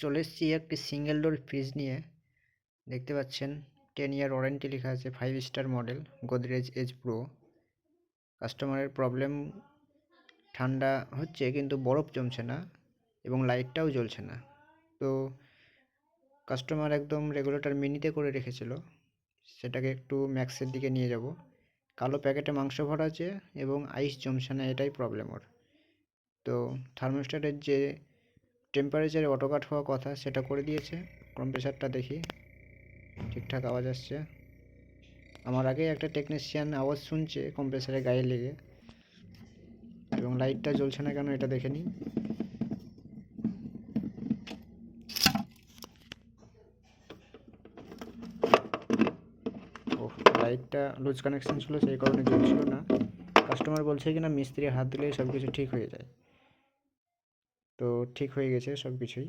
চলে এসেছি একটি সিঙ্গেল ডোর ফ্রিজ নিয়ে। দেখতে পাচ্ছেন 10 ইয়ার ওয়ারেন্টি লেখা আছে, 5 star model, Godrej Edge Pro. কাস্টমারের প্রবলেম, ঠান্ডা হচ্ছে কিন্তু বরফ জমছে না এবং লাইটটাও জ্বলছে না। তো কাস্টমার একদম রেগুলেটর মিনিতে করে রেখেছিল, সেটাকে একটু ম্যাক্সের দিকে নিয়ে যাব। কালো প্যাকেটে মাংস ভরা আছে এবং আইস জমছে না, এটাই প্রবলেম ওর। তো থার্মোস্ট্যাটের যে টেম্পারেচারে অটো কাট হওয়া কথা সেটা করে দিয়েছে। কম্প্রেসারটা দেখি, ঠিকঠাক আওয়াজ আসছে। আমার আগে একটা টেকনিশিয়ান আওয়াজ শুনছে কম্প্রেসারের গায়ে লেগে, এবং লাইটটা জ্বলছে না কেন এটা দেখে নিই। ও, লাইটটা লুজ কানেকশন ছিল, সেই কারণে জ্বলছিল না। কাস্টমার বলছে কিনা মিস্ত্রি হাত দিলেই সব কিছু ঠিক হয়ে যায়। তো ঠিক হয়ে গেছে সব কিছুই।